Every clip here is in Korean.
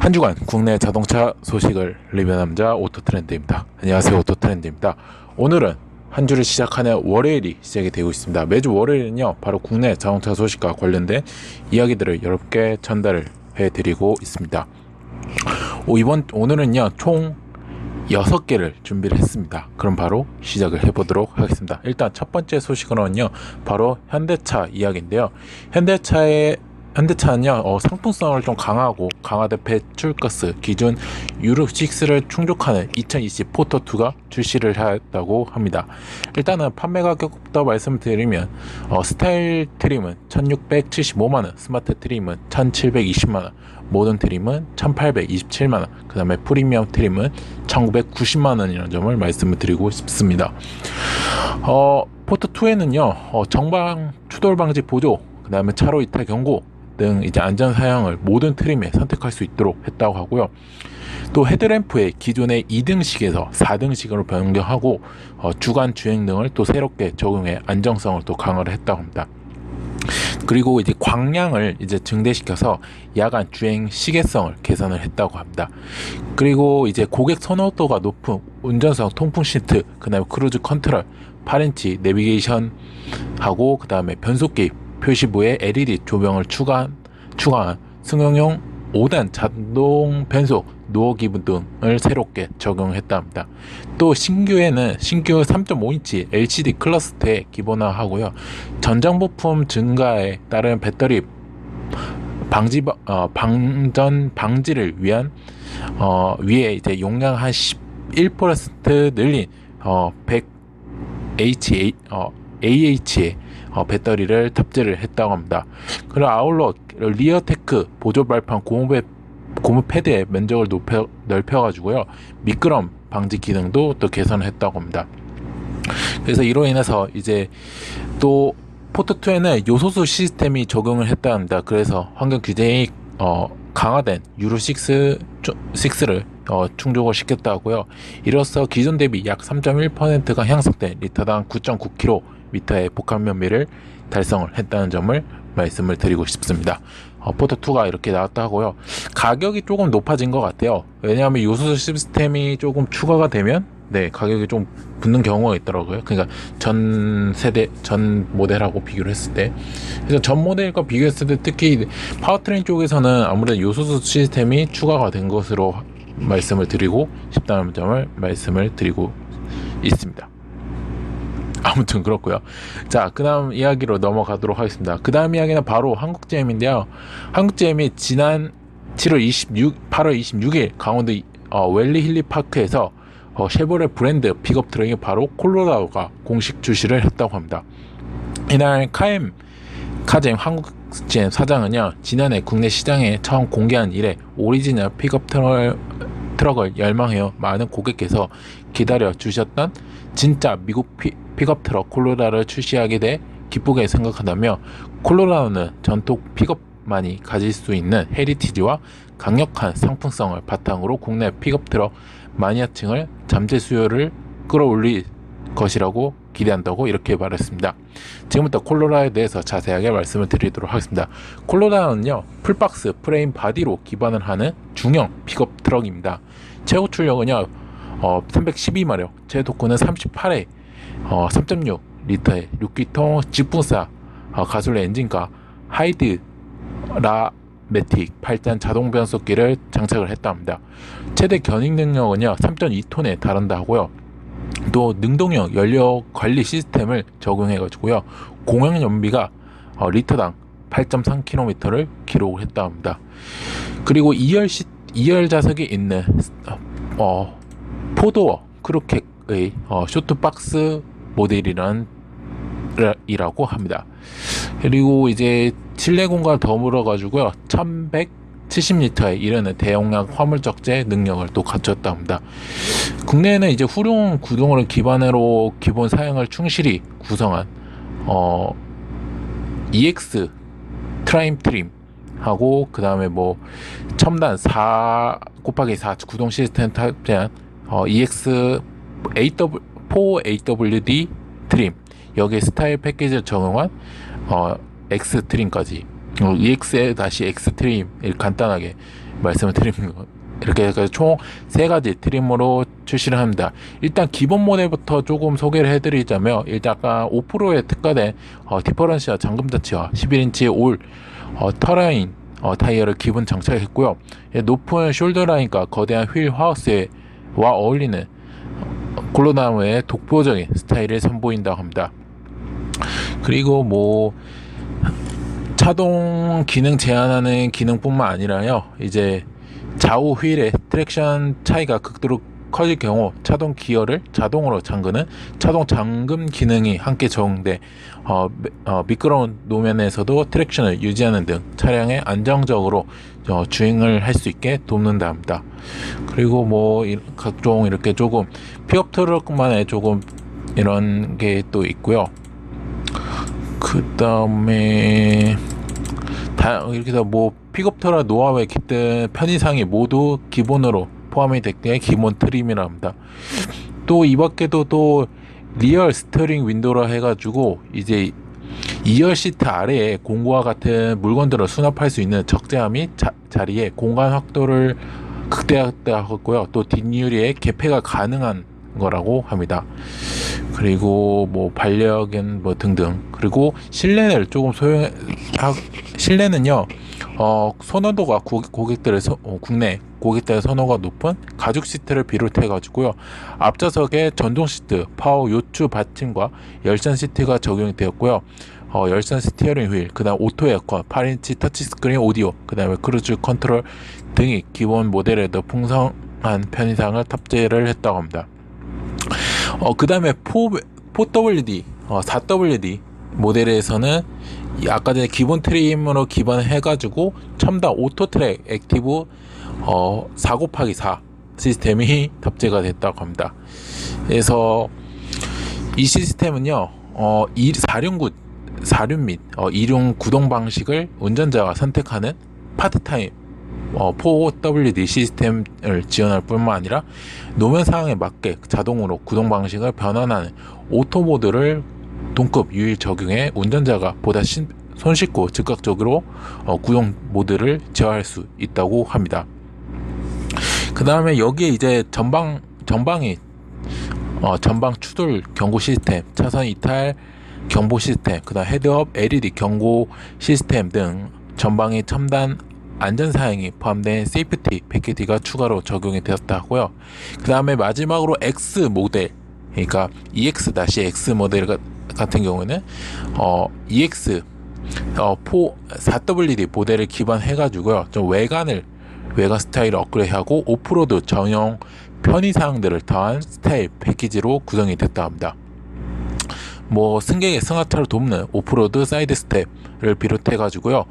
한 주간 국내 자동차 소식을 리뷰 남자 오토트렌드입니다. 안녕하세요, 오토트렌드입니다. 오늘은 한 주를 시작하는 월요일이 시작이 되고 있습니다. 매주 월요일은요, 바로 국내 자동차 소식과 관련된 이야기들을 여러분께 전달을 해드리고 있습니다. 오늘은요, 총 6개를 준비를 했습니다. 그럼 바로 시작을 해보도록 하겠습니다. 일단 첫 번째 소식으로는요, 바로 현대차 이야기인데요. 현대차는요, 상품성을 좀 강화하고 강화된 배출가스 기준 유로6를 충족하는 2020 포터2가 출시를 했다고 합니다. 일단은 판매 가격부터 말씀드리면 스타일 트림은 1675만원, 스마트 트림은 1720만원, 모던 트림은 1827만원, 그 다음에 프리미엄 트림은 1990만원이라는 점을 말씀을 드리고 싶습니다. 포터2에는요, 정방 추돌 방지 보조, 그 다음에 차로 이탈 경고 등 이제 안전 사양을 모든 트림에 선택할 수 있도록 했다고 하고요. 또 헤드램프의 기존의 2등식에서 4등식으로 변경하고 주간 주행 등을 또 새롭게 적용해 안정성을 또 강화를 했다고 합니다. 그리고 이제 광량을 이제 증대시켜서 야간 주행 시계성을 개선을 했다고 합니다. 그리고 이제 고객 선호도가 높은 운전석 통풍 시트, 그다음에 크루즈 컨트롤, 8인치 내비게이션 하고 그다음에 변속기 표시부에 LED 조명을 추가한 승용용 5단 자동 변속 노어 기분 등을 새롭게 적용했다 합니다. 또 신규 3.5인치 LCD 클러스터에 기본화하고요. 전장 부품 증가에 따른 배터리 방전 방지를 위한 위에 이제 용량 한 11% 늘린 100 AH의 배터리를 탑재를 했다고 합니다. 그리고 아울러 리어 테크 보조 발판 고무 패드의 면적을 넓혀가지고요, 미끄럼 방지 기능도 또 개선했다고 합니다. 그래서 이로 인해서 이제 또 포터2에는 요소수 시스템이 적용을 했다고 합니다. 그래서 환경 규제에 강화된 유로6를 충족을 시켰다고요. 이로써 기존 대비 약 3.1%가 향상된 리터당 9.9km의 복합 면밀을 달성을 했다는 점을 말씀을 드리고 싶습니다. 포터2가 이렇게 나왔다 하고요. 가격이 조금 높아진 것 같아요. 왜냐하면 요소수 시스템이 조금 추가가 되면 가격이 좀 붙는 경우가 있더라고요. 그러니까 전 모델하고 비교를 했을 때, 그래서 전 모델과 비교했을 때 특히 파워트레인 쪽에서는 아무래도 요소수 시스템이 추가가 된 것으로 말씀을 드리고 싶다는 점을 말씀을 드리고 있습니다. 아무튼 그렇고요. 자, 그 다음 이야기로 넘어가도록 하겠습니다. 그 다음 이야기는 바로 한국GM인데요. 한국GM이 지난 8월 26일 강원도 웰리 힐리파크에서 쉐보레 브랜드 픽업 트럭이 바로 콜로라도가 공식 출시를 했다고 합니다. 이날 카잼 한국GM 사장은요, 지난해 국내 시장에 처음 공개한 이래 오리지널 픽업 트럭을 열망해요. 많은 고객께서 기다려 주셨던 진짜 미국 픽업 트럭 콜로라도를 출시하게 돼 기쁘게 생각한다며, 콜로라도는 전통 픽업만이 가질 수 있는 헤리티지와 강력한 상품성을 바탕으로 국내 픽업 트럭 마니아층을 잠재 수요를 끌어올릴 것이라고 기대한다고 이렇게 말했습니다. 지금부터 콜로라도에 대해서 자세하게 말씀을 드리도록 하겠습니다. 콜로라도는요, 풀박스 프레임 바디로 기반을 하는 중형 픽업 트럭입니다. 최고 출력은요 312마력, 최대 토크는 38에 3.6리터의 6기통 직분사 가솔린 엔진과 하이드라매틱 8단 자동 변속기를 장착을 했다 합니다. 최대 견인 능력은요 3.2톤에 달한다 하고요. 또 능동형 연료 관리 시스템을 적용해 가지고요, 공항 연비가 리터당 8.3km를 기록을 했다 합니다. 그리고 2열 좌석이 있는 포도어 크루켓의 쇼트박스 모델이라고 합니다. 그리고 이제 실내 공간을 더불어 가지고요 1170리터에 이르는 대용량 화물 적재 능력을 또 갖췄다 합니다. 국내에는 이제 후륜 구동을 기반으로 기본 사양을 충실히 구성한 EX 트라임 트림 하고, 그 다음에 뭐 첨단 4x4 구동 시스템 탑재한 EX 4AWD 트림, 여기에 스타일 패키지를 적용한 X 트림까지 EX-X 트림 간단하게 말씀을 드리는 거. 이렇게 해서 총 3가지 트림으로 출시를 합니다. 일단 기본 모델부터 조금 소개를 해드리자면, 일단 아까 5%에 특가된 디퍼런시아 잠금 터치와 11인치 올 터라인 타이어를 기본 장착했고요. 높은 숄더 라인과 거대한 휠 하우스와 어울리는 콜로나무의 독보적인 스타일을 선보인다고 합니다. 그리고 뭐 차동 기능 제한하는 기능뿐만 아니라요, 이제 좌우 휠의 트랙션 차이가 극도로 커질 경우 차동 기어를 자동으로 잠그는 차동 잠금 기능이 함께 적용돼 미끄러운 노면에서도 트랙션을 유지하는 등 차량에 안정적으로 주행을 할 수 있게 돕는다 합니다. 그리고 뭐 각종 이렇게 조금 픽업 트럭만의 조금 이런 게 또 있고요. 그 다음에 이렇게 해서 뭐 픽업터라 노하우의 기타 편의상이 모두 기본으로 포함이 됐기에 기본 트림이라 합니다. 또 이 밖에도 또 리얼 스티어링 윈도우라 해가지고 이제 2열 시트 아래에 공구와 같은 물건들을 수납할 수 있는 적재함 및 자리에 공간 확도를 극대화했고요. 또 뒷유리에 개폐가 가능한 거라고 합니다. 그리고 뭐 반려견 뭐 등등. 그리고 실내를 조금 실내는요, 선호도가 국내 고객들의 선호가 높은 가죽 시트를 비롯해 가지고요, 앞좌석에 전동 시트, 파워 요추 받침과 열선 시트가 적용이 되었고요. 열선 스티어링 휠, 그 다음 오토 에어컨, 8인치 터치스크린 오디오, 그 다음에 크루즈 컨트롤 등이 기본 모델에도 풍성한 편의상을 탑재를 했다고 합니다. 그 다음에 4WD, 4WD 모델에서는 아까 전에 기본 트림으로 기반해가지고 첨단 오토트랙 액티브 4x4 시스템이 탑재가 됐다고 합니다. 그래서 이 시스템은요, 4륜 및 2륜 구동 방식을 운전자가 선택하는 파트타임 4WD 시스템을 지원할 뿐만 아니라 노면 상황에 맞게 자동으로 구동 방식을 변환하는 오토 모드를 동급 유일 적용해 운전자가 보다 손쉽고 즉각적으로 구동 모드를 제어할 수 있다고 합니다. 그 다음에 여기에 이제 전방이 전방 추돌 경고 시스템, 차선 이탈 경보 시스템, 그 다음 헤드업 LED 경고 시스템 등 전방의 첨단 안전사양이 포함된 세이프티 패키지가 추가로 적용이 되었다 하고요. 그 다음에 마지막으로 X 모델, 그러니까 EX-X 모델 같은 경우는 EX 4WD 모델을 기반해 가지고요, 좀 외관 스타일을 업그레이드하고 오프로드 전용 편의사항들을 더한 스타일 패키지로 구성이 됐다 합니다. 뭐 승객의 승하차를 돕는 오프로드 사이드 스텝을 비롯해 가지고요,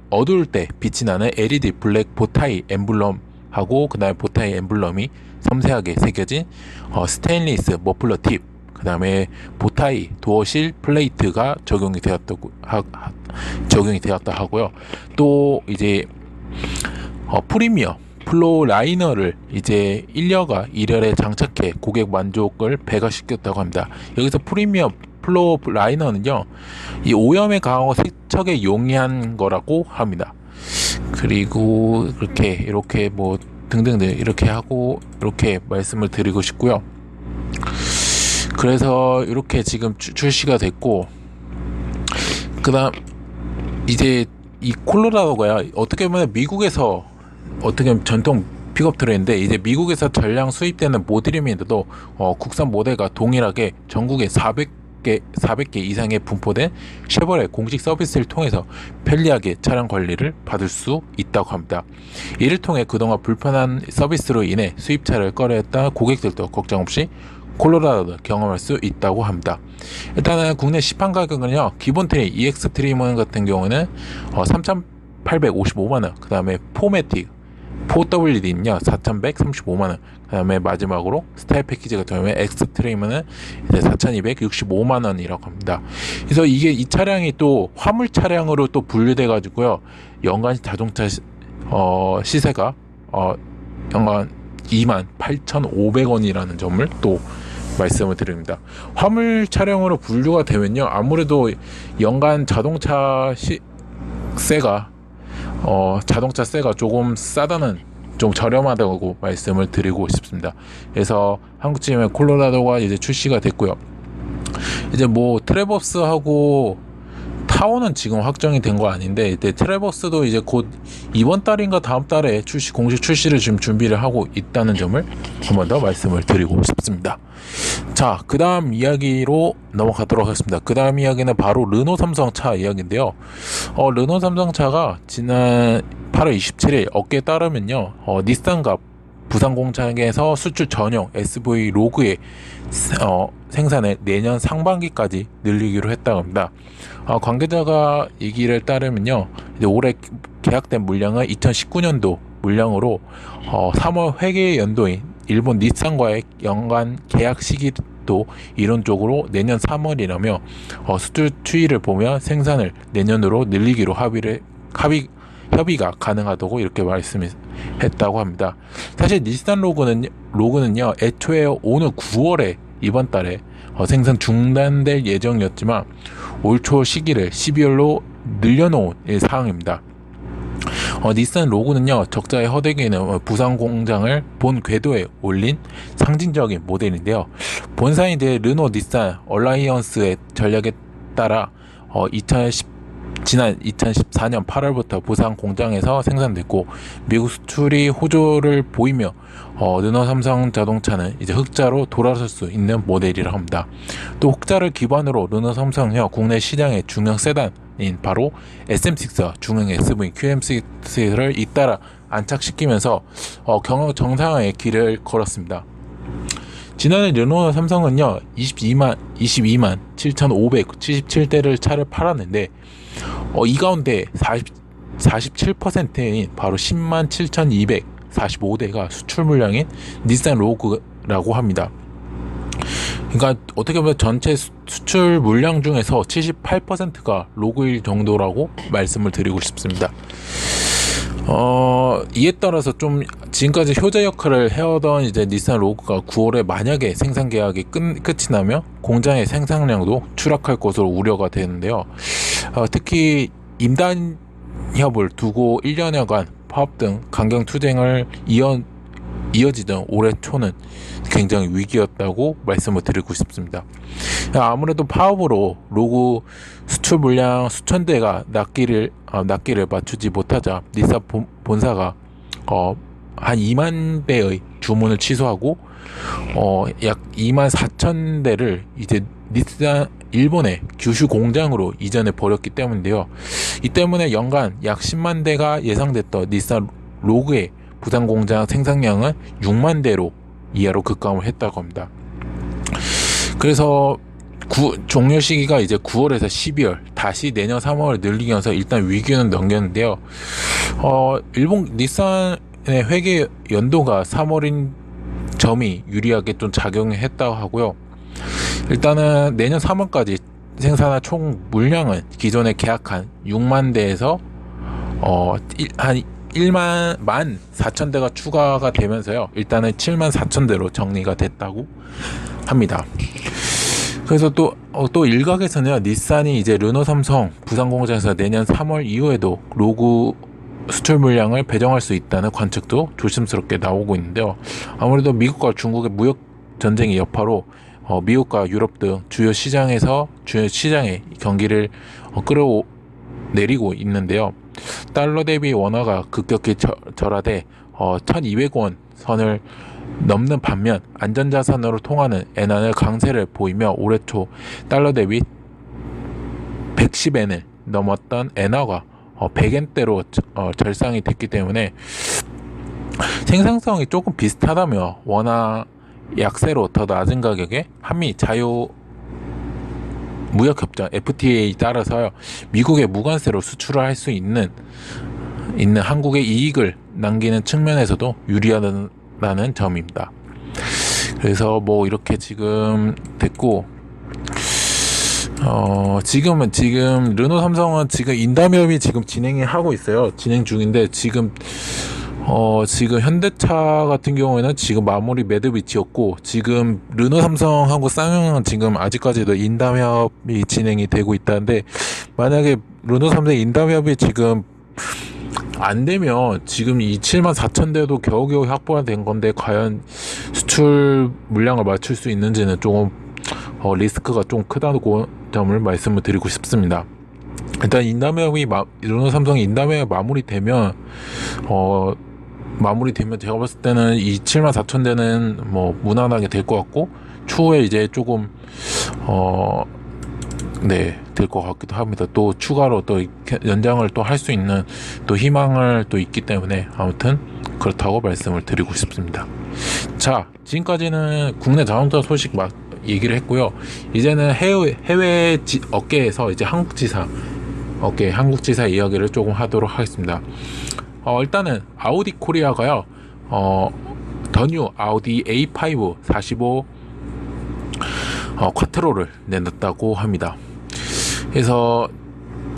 어두울 때 빛이 나는 LED 블랙 보타이 엠블럼하고, 그 다음에 보타이 엠블럼이 섬세하게 새겨진 스테인리스 머플러 팁, 그 다음에 보타이 도어실 플레이트가 적용이 되었다 하고요. 또 이제 프리미어 플로우 라이너를 이제 1열과 2열에 장착해 고객 만족을 배가시켰다고 합니다. 여기서 프리미어 플로우 라이너는요, 이 오염에 강하고 세척에 용이한 거라고 합니다. 그리고 이렇게 뭐 등등등 이렇게 하고 이렇게 말씀을 드리고 싶고요. 그래서 이렇게 지금 출시가 됐고, 그다음 이제 이 콜로라도가 어떻게 보면 미국에서 전통 픽업 트럭인데, 이제 미국에서 전량 수입되는 모델임에도 국산 모델과 동일하게 전국에 400개 이상의 분포된 쉐보레 공식 서비스를 통해서 편리하게 차량 관리를 받을 수 있다고 합니다. 이를 통해 그동안 불편한 서비스로 인해 수입차를 꺼려했던 고객들도 걱정 없이 콜로라도를 경험할 수 있다고 합니다. 일단은 국내 시판 가격은요, 기본 트림 EX 트리머 같은 경우는 3,855만원, 그 다음에 포매틱 4WD는요 4,135만원, 그 다음에 마지막으로 스타일 패키지 같은 경우에 X 트리머는 4,265만원이라고 합니다. 그래서 이 차량이 또 화물 차량으로 또 분류돼 가지고요, 연간 자동차 시세가 연간 28,500원이라는 점을 또 말씀을 드립니다. 화물 차량으로 분류가 되면요, 아무래도 연간 자동차 시세가 자동차세가 조금 싸다는, 좀 저렴하다고 말씀을 드리고 싶습니다. 그래서 한국 GM의 콜로라도가 이제 출시가 됐고요. 이제 뭐 트래버스하고 타오는 지금 확정이 된 거 아닌데, 이제 트래버스도 이제 곧 이번 달인가 다음 달에 공식 출시를 지금 준비를 하고 있다는 점을 한 번 더 말씀을 드리고 싶습니다. 자, 그 다음 이야기로 넘어가도록 하겠습니다. 그 다음 이야기는 바로 르노 삼성 차 이야기인데요. 르노 삼성 차가 지난 8월 27일 업계에 따르면요, 닛산과 부산 공장에서 수출 전용 SV 로그의 생산을 내년 상반기까지 늘리기로 했다고 합니다. 관계자가 얘기를 따르면요, 이제 올해 계약된 물량은 2019년도 물량으로 3월 회계 연도인 일본 닛산과의 연간 계약 시기도 이론적으로 내년 3월이라며 수출 추이를 보면 생산을 내년으로 늘리기로 협의가 가능하다고 이렇게 말씀했다고 합니다. 사실 닛산 로그는요, 애초에 오는 9월에 이번 달에 생산 중단될 예정이었지만 올 초 시기를 12월로 늘려놓은 사항입니다. 닛산 로그는요, 적자의 허대기에는 부산 공장을 본 궤도에 올린 상징적인 모델인데요. 본사인 이제 르노 닛산 얼라이언스의 전략에 따라 지난 2014년 8월부터 부산 공장에서 생산됐고, 미국 수출이 호조를 보이며 르노 삼성 자동차는 이제 흑자로 돌아설 수 있는 모델이라 합니다. 또 흑자를 기반으로 르노 삼성은 국내 시장의 중형 세단인 바로 SM6, 중형 SUV QM6를 잇따라 안착시키면서 경영 정상화의 길을 걸었습니다. 지난해 르노 삼성은요, 22만 7,577대를 차를 팔았는데, 이 가운데 47%인 바로 10만 7,245대가 수출 물량인 닛산 로그라고 합니다. 그러니까 어떻게 보면 전체 수출 물량 중에서 78%가 로그일 정도라고 말씀을 드리고 싶습니다. 이에 따라서 좀 지금까지 효자 역할을 해오던 이제 닛산 로그가 9월에 만약에 생산 계약이 끝이 나면 공장의 생산량도 추락할 것으로 우려가 되는데요. 특히 임단협을 두고 1년여간 파업 등 강경 투쟁을 이어지던 올해 초는 굉장히 위기였다고 말씀을 드리고 싶습니다. 아무래도 파업으로 로그 수출 물량 수천 대가 낱개를 맞추지 못하자 닛산 본사가 한 2만 대의 주문을 취소하고 약 2만 4천 대를 이제 닛산 일본의 규슈 공장으로 이전해 버렸기 때문인데요. 이 때문에 연간 약 10만 대가 예상됐던 닛산 로그의 부산 공장 생산량은 6만 대로 이하로 급감을 했다고 합니다. 그래서 종료 시기가 이제 9월에서 12월, 다시 내년 3월을 늘리면서 일단 위기는 넘겼는데요. 일본 닛산의 회계 연도가 3월인 점이 유리하게 좀 작용했다고 하고요. 일단은 내년 3월까지 생산한 총 물량은 기존에 계약한 6만 대에서 한 1만 4천 대가 추가가 되면서요, 일단은 7만 4천 대로 정리가 됐다고 합니다. 그래서 또 일각에서는 닛산이 이제 르노 삼성 부산 공장에서 내년 3월 이후에도 로그 수출 물량을 배정할 수 있다는 관측도 조심스럽게 나오고 있는데요. 아무래도 미국과 중국의 무역 전쟁의 여파로 미국과 유럽 등 주요 시장의 경기를 끌어내리고 있는데요. 달러 대비 원화가 급격히 절하돼 1200원 선을 넘는 반면 안전자산으로 통하는 엔화는 강세를 보이며 올해 초 달러 대비 110엔을 넘었던 엔화가 100엔대로 절상이 됐기 때문에 생산성이 조금 비슷하다며 원화 약세로 더 낮은 가격에 한미 자유 무역협정 FTA에 따라서요, 미국의 무관세로 수출을 할 수 있는 한국의 이익을 남기는 측면에서도 유리하다는 점입니다. 그래서 뭐 이렇게 지금 됐고, 지금 르노 삼성은 지금 인담협이 지금 진행 중인데, 지금 현대차 같은 경우에는 지금 마무리 매듭이 지었고, 지금 르노 삼성하고 쌍용은 지금 아직까지도 인담협이 진행이 되고 있다는데, 만약에 르노 삼성 인담협이 지금 안 되면 지금 이 74,000대도 겨우겨우 확보가 된 건데 과연 수출 물량을 맞출 수 있는지는 조금 리스크가 좀 크다고 점을 말씀을 드리고 싶습니다. 일단 르노 삼성이 인담회가 마무리되면 제가 봤을 때는 이 74,000대는 뭐 무난하게 될 것 같고, 추후에 이제 조금 될 것 같기도 합니다. 또 추가로 또 연장을 또 할 수 있는 또 희망을 또 있기 때문에 아무튼 그렇다고 말씀을 드리고 싶습니다. 자, 지금까지는 국내 자동차 소식 얘기를 했고요. 이제는 해외 업계에서 이제 한국지사 이야기를 조금 하도록 하겠습니다. 일단은 아우디 코리아가요, 더 뉴 아우디 A5 45 쿼트로를 내놨다고 합니다. 그래서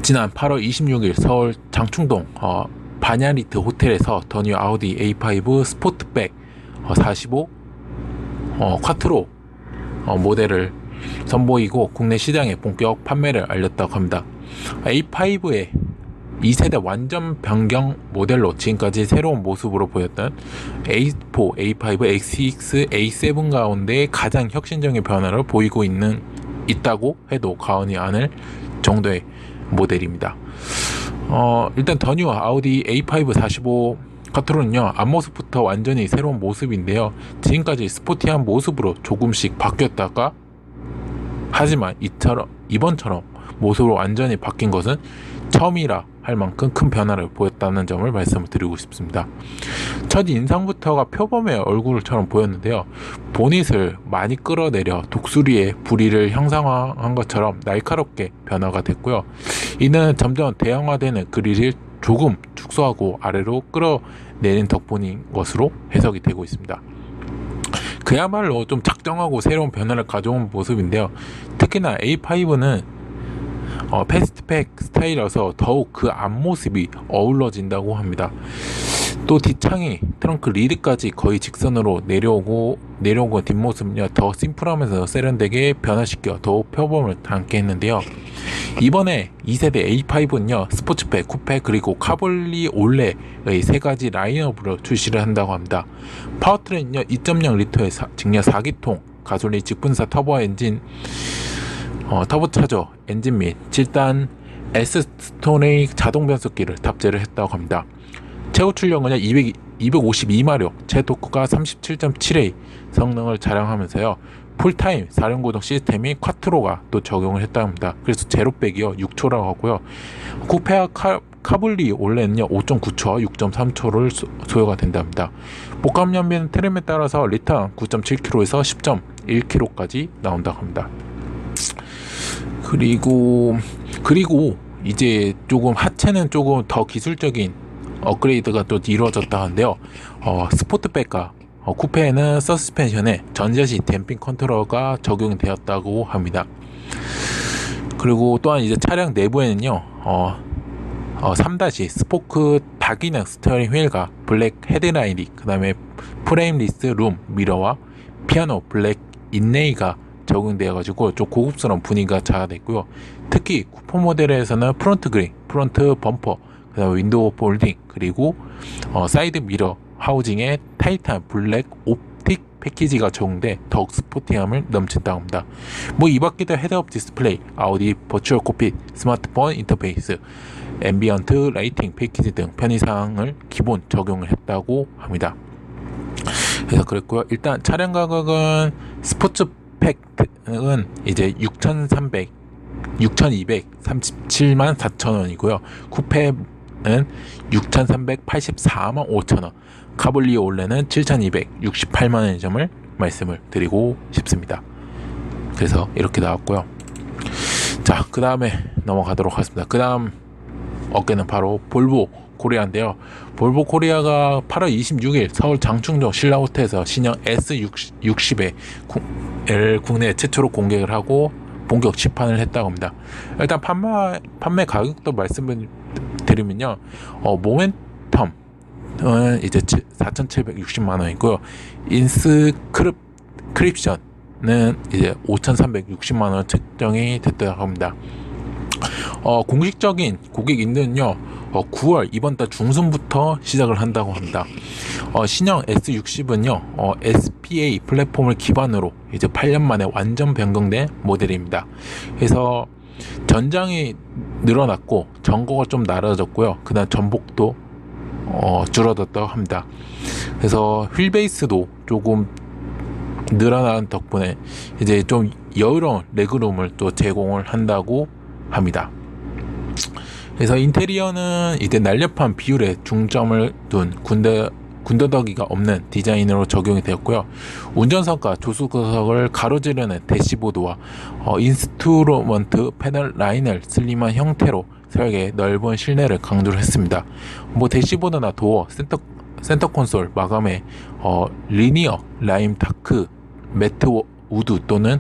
지난 8월 26일 서울 장충동 바냐리트 호텔에서 더 뉴 아우디 A5 스포트백 45 쿼트로 모델을 선보이고 국내 시장에 본격 판매를 알렸다고 합니다. A5의 2세대 완전 변경 모델로 지금까지 새로운 모습으로 보였던 A4, A5, X6, A7 가운데 가장 혁신적인 변화를 보이고 있다고 해도 과언이 아닐 정도의 모델입니다. 일단 더 뉴 아우디 A5 45 쿼트로는요, 앞모습부터 완전히 새로운 모습인데요. 지금까지 스포티한 모습으로 조금씩 바뀌었다가, 하지만 이번처럼 모습으로 완전히 바뀐 것은 처음이라 할 만큼 큰 변화를 보였다는 점을 말씀을 드리고 싶습니다. 첫 인상부터가 표범의 얼굴처럼 보였는데요. 보닛을 많이 끌어내려 독수리의 부리를 형상화한 것처럼 날카롭게 변화가 됐고요. 이는 점점 대형화되는 그릴을 조금 축소하고 아래로 끌어내린 덕분인 것으로 해석이 되고 있습니다. 그야말로 좀 작정하고 새로운 변화를 가져온 모습인데요. 특히나 A5는 패스트백 스타일이라서 더욱 그 앞모습이 어우러진다고 합니다. 또 뒷창이 트렁크 리드까지 거의 직선으로 내려오고 뒷모습은요, 더 심플하면서 세련되게 변화시켜 더욱 표범을 담게 했는데요. 이번에 2세대 A5는요, 스포츠백, 쿠페, 그리고 카볼리 올레의 세 가지 라인업으로 출시를 한다고 합니다. 파워트레인은요, 2.0 리터의 직력 4기통 가솔린 직분사 터보 엔진, 터보차저 엔진 및 7단 S스톤의 자동 변속기를 탑재를 했다고 합니다. 최고 출력은요 252마력, 최토크가 37.7A 성능을 자랑하면서요, 풀타임 사륜구동 시스템이 쿼트로가 또 적용을 했다고 합니다. 그래서 제로백이요 6초라고 하고요. 쿠페와 카블리 올레는요 5.9초와 6.3초를 소요가 된답니다. 복합 연비는 트림에 따라서 리터 9.7km에서 10.1km까지 나온다고 합니다. 그리고 이제 조금 하체는 조금 더 기술적인 업그레이드가 또 이루어졌다 하는데요. 스포트백과 쿠페에는 서스펜션에 전자식 댐핑 컨트롤러가 적용되었다고 합니다. 그리고 또한 이제 차량 내부에는요, 3다시 스포크 다기능 스티어링 휠과 블랙 헤드라인이, 그 다음에 프레임리스 룸 미러와 피아노 블랙 인레이가 적용되어 가지고 좀 고급스러운 분위기가 자아냈고요. 특히 쿠퍼 모델에서는 프론트 그릴, 프론트 범퍼, 그 다음에 윈도우 폴딩, 그리고 사이드 미러 하우징에 타이탄 블랙 옵틱 패키지가 적용돼 더욱 스포티함을 넘친다고 합니다. 이 밖에도 헤드업 디스플레이, 아우디 버추얼 콕핏, 스마트폰 인터페이스, 앰비언트 라이팅 패키지 등 편의사항을 기본 적용을 했다고 합니다. 그래서 그랬고요. 일단 차량 가격은 스포츠팩은 이제 6,237만 4천원이고요. 쿠페는 6,384만 5천원, 카볼리 올레는 7,268만원의 점을 말씀을 드리고 싶습니다. 그래서 이렇게 나왔고요. 자, 그 다음에 넘어가도록 하겠습니다. 그 다음 어깨는 바로 볼보 코리아인데요. 볼보 코리아가 8월 26일 서울 장충동 신라호텔에서 신형 S60을 국내 최초로 공개를 하고 본격 시판을 했다고 합니다. 일단 판매 가격도 말씀을 드리면요, 모멘텀은 이제 4,760만원이고요. 인스크립션은 이제 5,360만원 책정이 됐다고 합니다. 공식적인 고객 인도는요, 9월 이번 달 중순부터 시작을 한다고 합니다. 신형 S60은요, SPA 플랫폼을 기반으로 이제 8년 만에 완전 변경된 모델입니다. 그래서 전장이 늘어났고 전고가 좀 낮아졌고요. 그다음 전복도 줄어들었다고 합니다. 그래서 휠 베이스도 조금 늘어난 덕분에 이제 좀 여유로운 레그룸을 또 제공을 한다고 합니다. 그래서 인테리어는 이제 날렵한 비율에 중점을 둔 군더더기가 없는 디자인으로 적용이 되었고요. 운전석과 조수석을 가로지르는 대시보드와 인스트루먼트 패널 라인을 슬림한 형태로 설계, 넓은 실내를 강조를 했습니다. 대시보드나 도어, 센터 콘솔 마감에 리니어 라임 다크 매트 우드 또는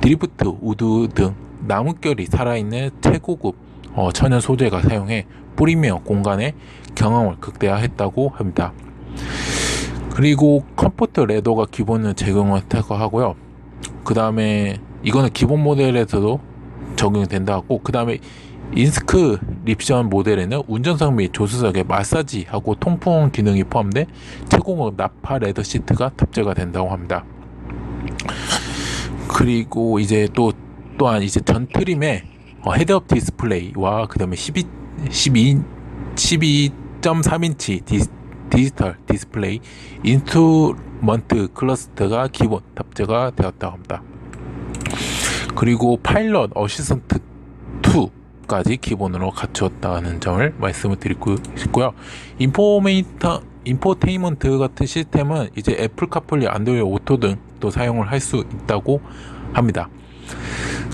드리프트 우드 등 나뭇결이 살아있는 최고급 천연 소재가 사용해 프리미엄 공간의 경험을 극대화했다고 합니다. 그리고 컴포트 레더가 기본을 제공을 하고요. 그 다음에 이거는 기본 모델에서도 적용이 된다고 하고, 그 다음에 인스크립션 모델에는 운전석 및 조수석에 마사지하고 통풍 기능이 포함된 최고급 나파 레더 시트가 탑재가 된다고 합니다. 그리고 이제 또한 이제 전 트림에 헤드업 디스플레이와 그 다음에 12.3인치 디지털 디스플레이 인스트루먼트 클러스터가 기본 탑재가 되었다고 합니다. 그리고 파일럿 어시스턴트 2까지 기본으로 갖추었다는 점을 말씀을 드리고 싶고요. 인포테인먼트 같은 시스템은 이제 애플 카플리, 안드로이드 오토 등 또 사용을 할 수 있다고 합니다.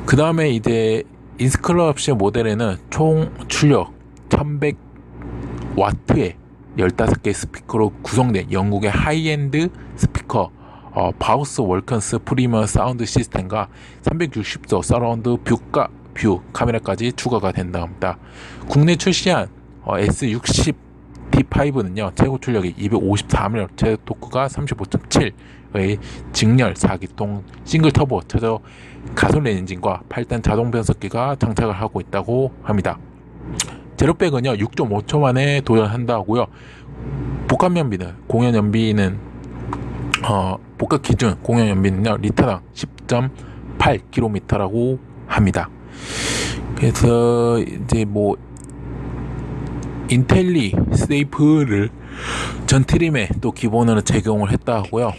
그 다음에 이제 인스크립션 모델에는 총 출력 1100W의 15개 스피커로 구성된 영국의 하이엔드 스피커 바우스 월컨스 프리미엄 사운드 시스템과 360도 서라운드 뷰 카메라까지 추가가 된다고 합니다. 국내 출시한 S60 D5는요, 최고 출력이 254mm, 최대 토크가 35.7의 직렬 4기통 싱글 터보 저저 가솔린 엔진과 8단 자동 변속기가 장착을 하고 있다고 합니다. 제로백은요 6.5초 만에 도전한다고요. 복합 연비는 복합 기준 공연 연비는요 리터당 10.8km라고 합니다. 그래서 이제 인텔리 세이프를 전 트림에 또 기본으로 적용을 했다 하고요.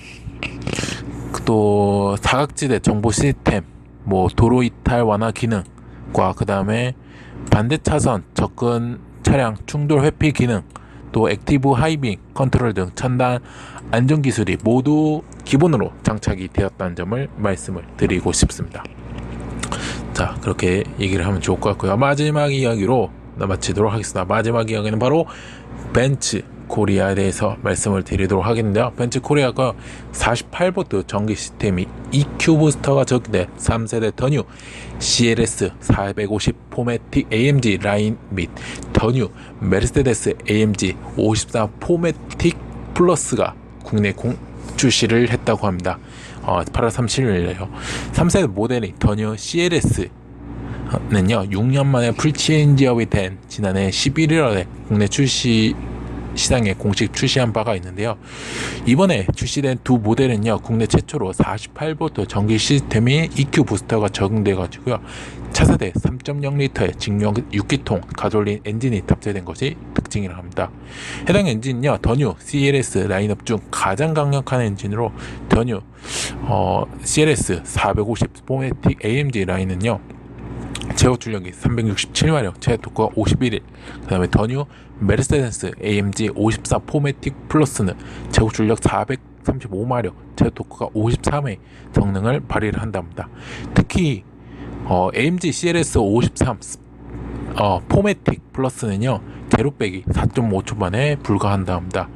또 사각지대 정보 시스템, 도로 이탈 완화 기능과 그 다음에 반대 차선 접근 차량 충돌 회피 기능, 또 액티브 하이빙 컨트롤 등 첨단 안전 기술이 모두 기본으로 장착이 되었다는 점을 말씀을 드리고 싶습니다. 자, 그렇게 얘기를 하면 좋을 것 같고요. 마지막 이야기로 마치도록 하겠습니다. 마지막 이야기는 바로 벤츠 코리아에 대해서 말씀을 드리도록 하겠는데요. 벤츠 코리아가 48V 전기 시스템이 EQ 부스터가 적용된 3세대 더 뉴 CLS 450 포매틱 AMG 라인 및 더 뉴 메르세데스 AMG 54 포매틱 플러스가 국내 출시를 했다고 합니다. 8월 30일에요. 3세대 모델이 더 뉴 CLS 는요 6년 만에 풀체인지업이 된 지난해 11월에 국내 시장에 공식 출시한 바가 있는데요. 이번에 출시된 두 모델은요 국내 최초로 48V 전기 시스템이 EQ 부스터가 적용돼 가지고요 차세대 3.0L의 직력 6기통 가솔린 엔진이 탑재된 것이 특징이라고 합니다. 해당 엔진은요 더 뉴 CLS 라인업 중 가장 강력한 엔진으로 더 뉴 CLS 450 포매틱 AMG 라인은요 최고 출력이 367마력, 최대 토크가 51일. 그 다음에 더 뉴 메르세데스 AMG 54 포매틱 플러스는 최고 출력 435마력, 최대 토크가 53의 성능을 발휘를 한답니다. 특히 AMG CLS 53 포매틱 플러스는요 제로백이 4.5초 만에 불가한답니다.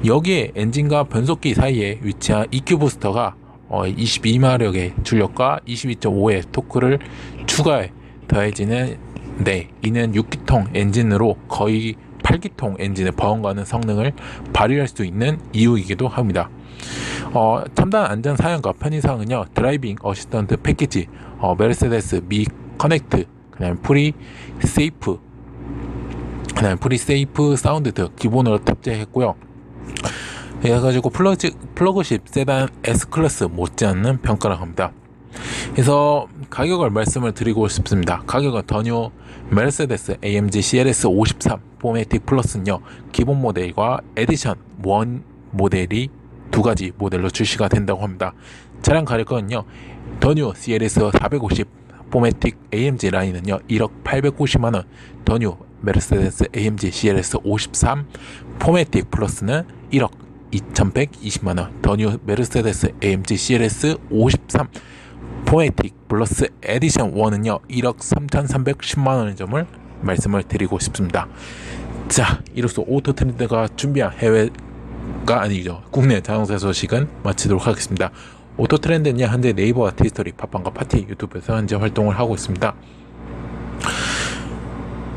여기에 엔진과 변속기 사이에 위치한 EQ 부스터가 22마력의 출력과 22.5의 토크를 추가해 더해지는 이는 6기통 엔진으로 거의 8기통 엔진을 버금가는 성능을 발휘할 수 있는 이유이기도 합니다. 첨단 안전 사양과 편의사항은요 드라이빙 어시스턴트 패키지, 메르세데스 미 커넥트, 그다음 프리 세이프 그다음에 프리세이프 사운드 기본으로 탑재했고요. 그래가지고 플러그십 세단 S클래스 못지않는 평가를 합니다. 그래서 가격을 말씀을 드리고 싶습니다. 가격은 더뉴 메르세데스 AMG CLS 53 포매틱 플러스는요, 기본 모델과 에디션 1 모델이 두 가지 모델로 출시가 된다고 합니다. 차량 가격은요, 더뉴 CLS 450 포매틱 AMG 라인은요 1억 890만원, 더뉴 메르세데스 AMG CLS 53 포매틱 플러스는 1억 2120만원, 더뉴 메르세데스 AMG CLS 53 포매틱 플러스 에디션 1은요 1억 3310만원의 점을 말씀을 드리고 싶습니다. 자, 이로써 오토트렌드가 준비한 해외가 아니죠, 국내 자동차 소식은 마치도록 하겠습니다. 오토트렌드는 현재 네이버와 티스토리, 팟빵과 파티, 유튜브에서 현재 활동을 하고 있습니다.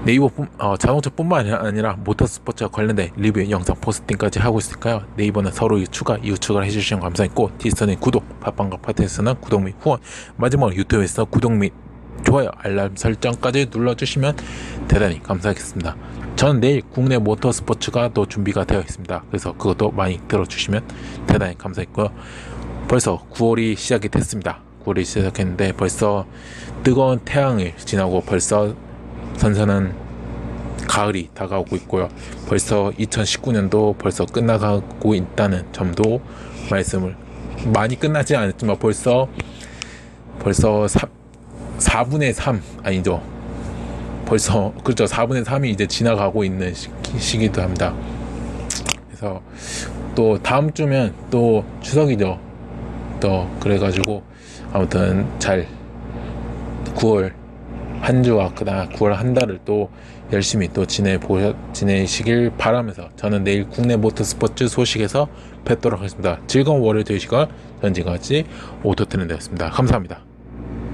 네이버 자동차뿐만 아니라 모터스포츠와 관련된 리뷰 영상 포스팅까지 하고 있으니까요. 네이버는 서로 이후 추가를 해주시면 감사했고, 티스토리는 구독, 팟빵과 파티에서는 구독 및 후원, 마지막으로 유튜브에서 구독 및 좋아요, 알람 설정까지 눌러주시면 대단히 감사하겠습니다. 저는 내일 국내 모터스포츠가 또 준비가 되어 있습니다. 그래서 그것도 많이 들어주시면 대단히 감사했고요. 벌써 9월이 시작이 됐습니다. 9월이 시작했는데 벌써 뜨거운 태양을 지나고 벌써 선선한 가을이 다가오고 있고요. 벌써 2019년도 벌써 끝나가고 있다는 점도 말씀을, 많이 끝나지 않았지만 벌써 4분의 3 아니죠, 벌써 그렇죠, 4분의 3이 이제 지나가고 있는 시기도 합니다. 그래서 또 다음 주면 또 추석이죠. 또 그래가지고 아무튼 잘 9월 한 주와 그다음 9월 한 달을 또 열심히 또 지내시길 바라면서 저는 내일 국내 모터스포츠 소식에서 뵙도록 하겠습니다. 즐거운 월요일 되시고, 전 지금까지 오토트렌드였습니다. 감사합니다.